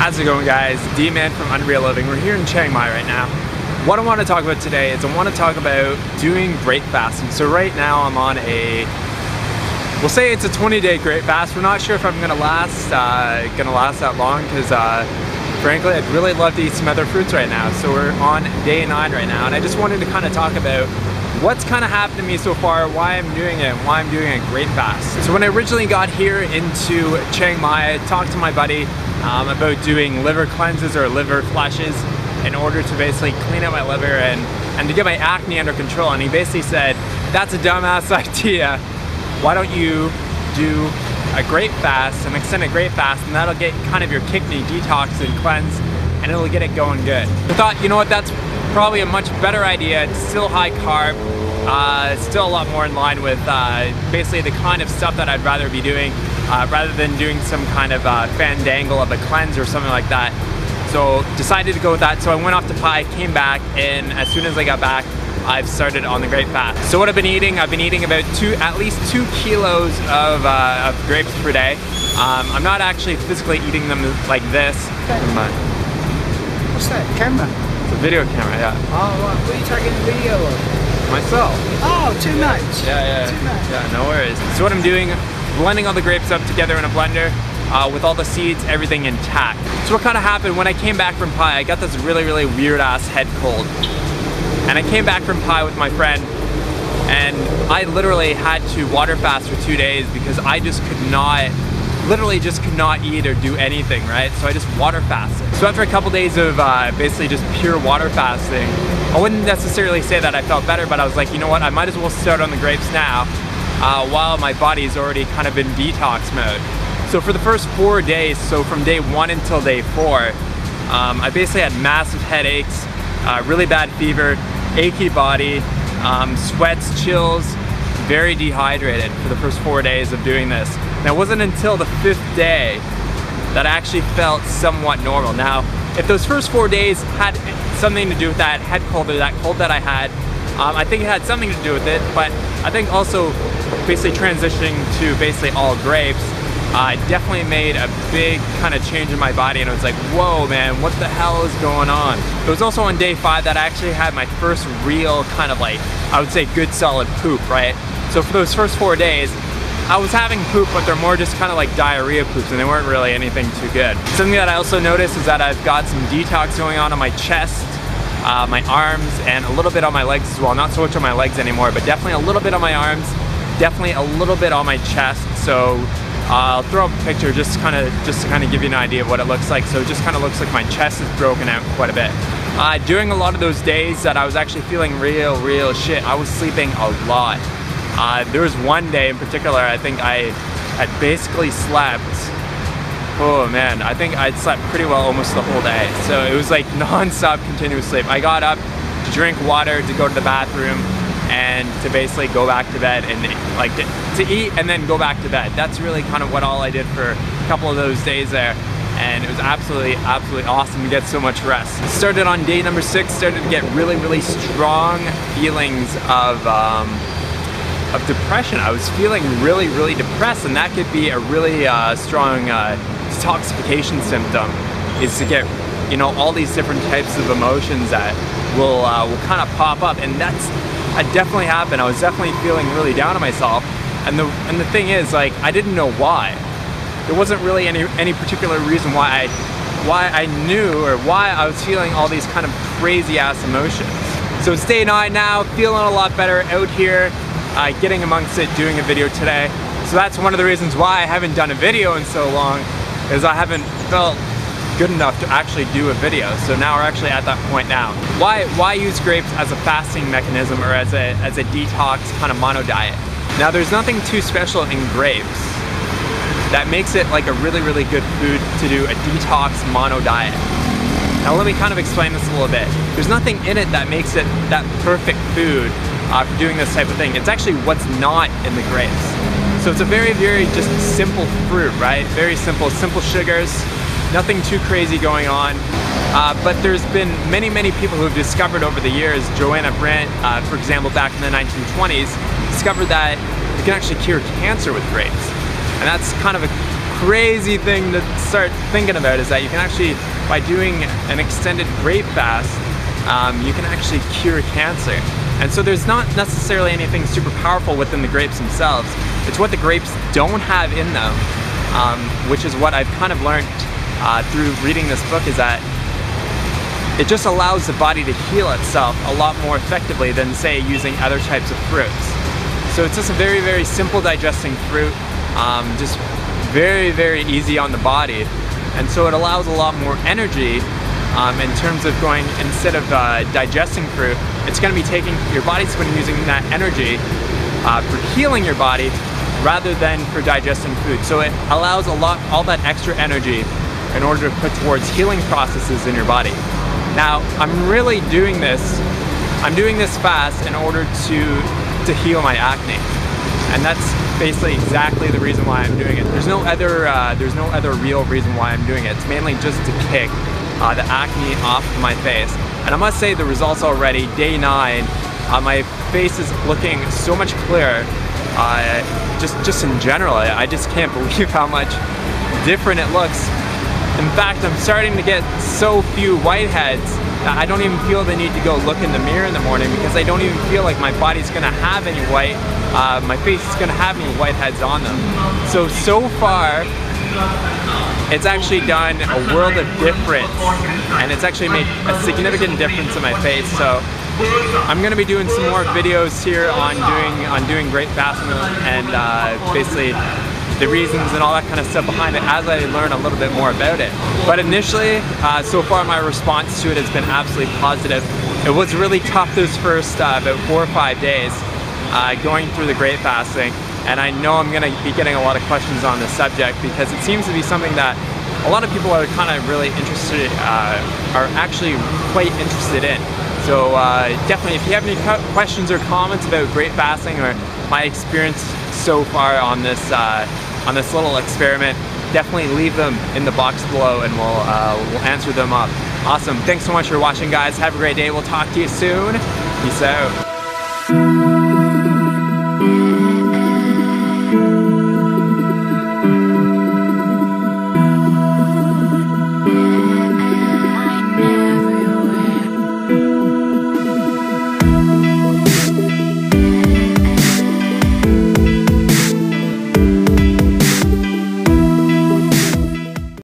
How's it going, guys? D-Man from Unreal Living. We're here in Chiang Mai right now. What I want to talk about today is I want to talk about doing grape fasting. So right now I'm on we'll say it's a 20-day grape fast. We're not sure if I'm gonna last that long because frankly I'd really love to eat some other fruits right now. So we're on day 9 right now, and I just wanted to kind of talk about what's kind of happened to me so far, why I'm doing it, and why I'm doing a grape fast. So when I originally got here into Chiang Mai, I talked to my buddy about doing liver cleanses or liver flushes in order to basically clean out my liver and to get my acne under control. And he basically said, that's a dumbass idea. Why don't you do a grape fast, an extended grape fast, and that'll get kind of your kidney detox and cleanse, and it'll get it going good. I thought, you know what, that's probably a much better idea. It's still high carb, still a lot more in line with basically the kind of stuff that I'd rather be doing, rather than doing some kind of fandangle of a cleanse or something like that. So decided to go with that. So I went off to Pai, came back, and as soon as I got back, I've started on the grape fast. So what I've been eating about at least 2 kilos of grapes per day. I'm not actually physically eating them like this. What's that, camera? It's a video camera, yeah. Oh, right. What are you taking a video of? Myself. Oh, too nice. Yeah. Too nice. Yeah, no worries. So what I'm doing, blending all the grapes up together in a blender with all the seeds, everything intact. So what kind of happened when I came back from Pai, I got this really weird ass head cold. And I came back from Pai with my friend, and I literally had to water fast for 2 days because I just could not eat or do anything, right? So I just water fasted. So after a couple days of basically just pure water fasting, I wouldn't necessarily say that I felt better, but I was like, you know what, I might as well start on the grapes now while my body's already kind of in detox mode. So for the first 4 days, so from day 1 until day 4, I basically had massive headaches, really bad fever, achy body, sweats, chills, very dehydrated for the first 4 days of doing this. Now it wasn't until the 5th day that I actually felt somewhat normal. Now, if those first 4 days had something to do with that head cold or that cold that I had, I think it had something to do with it, but I think also basically transitioning to basically all grapes definitely made a big kind of change in my body, and I was like, whoa man, what the hell is going on? It was also on day 5 that I actually had my first real kind of like, I would say good solid poop, right? So for those first 4 days, I was having poop, but they're more just kind of like diarrhea poops, and they weren't really anything too good. Something that I also noticed is that I've got some detox going on my chest, my arms, and a little bit on my legs as well. Not so much on my legs anymore, but definitely a little bit on my arms, definitely a little bit on my chest. So I'll throw up a picture just to kind of give you an idea of what it looks like. So it just kind of looks like my chest is broken out quite a bit. During a lot of those days that I was actually feeling real shit, I was sleeping a lot. There was one day in particular, I think I had basically slept, oh man, I think I'd slept pretty well almost the whole day. So it was like non-stop continuous sleep. I got up to drink water, to go to the bathroom, and to basically go back to bed, and like to eat and then go back to bed. That's really kind of what all I did for a couple of those days there. And it was absolutely awesome to get so much rest. Started on day number 6, started to get really strong feelings of depression. I was feeling really depressed, and that could be a really strong detoxification symptom, is to get, you know, all these different types of emotions that will kind of pop up, and that definitely happened. I was definitely feeling really down on myself, and the thing is, like, I didn't know why. There wasn't really any particular reason why I knew or why I was feeling all these kind of crazy ass emotions. So it's day 9 now, feeling a lot better out here, getting amongst it, doing a video today. So that's one of the reasons why I haven't done a video in so long, is I haven't felt good enough to actually do a video. So now we're actually at that point now. Why use grapes as a fasting mechanism or as a detox kind of mono diet? Now there's nothing too special in grapes that makes it like a really good food to do a detox mono diet. Now let me kind of explain this a little bit. There's nothing in it that makes it that perfect food for doing this type of thing. It's actually what's not in the grapes. So it's a very just simple fruit, right? Very simple sugars, nothing too crazy going on. But there's been many people who have discovered over the years, Joanna Brandt, for example, back in the 1920s, discovered that you can actually cure cancer with grapes. And that's kind of a crazy thing to start thinking about is that you can actually, by doing an extended grape fast, you can actually cure cancer. And so there's not necessarily anything super powerful within the grapes themselves. It's what the grapes don't have in them, which is what I've kind of learned through reading this book, is that it just allows the body to heal itself a lot more effectively than, say, using other types of fruits. So it's just a very, very simple digesting fruit, just very, very easy on the body. And so it allows a lot more energy in terms of going, instead of digesting fruit, it's going to be taking, your body's going to be using that energy for healing your body rather than for digesting food. So it allows all that extra energy in order to put towards healing processes in your body. Now, I'm really doing this, I'm doing this fast in order to heal my acne. And that's basically exactly the reason why I'm doing it. There's no other real reason why I'm doing it. It's mainly just to kick the acne off of my face. And I must say the results already, day 9, my face is looking so much clearer. Just in general, I just can't believe how much different it looks. In fact, I'm starting to get so few whiteheads that I don't even feel the need to go look in the mirror in the morning, because I don't even feel like my body's gonna have any my face is gonna have any whiteheads on them. So far, it's actually done a world of difference, and it's actually made a significant difference in my face. So I'm gonna be doing some more videos here on doing grape fasting and basically the reasons and all that kind of stuff behind it as I learn a little bit more about it. But initially, so far my response to it has been absolutely positive. It was really tough those first about 4 or 5 days going through the grape fasting, and I know I'm going to be getting a lot of questions on this subject because it seems to be something that a lot of people are kind of really interested, are actually quite interested in. So definitely, if you have any questions or comments about grape fasting or my experience so far on this little experiment, definitely leave them in the box below and we'll answer them up. Awesome. Thanks so much for watching, guys. Have a great day. We'll talk to you soon. Peace out.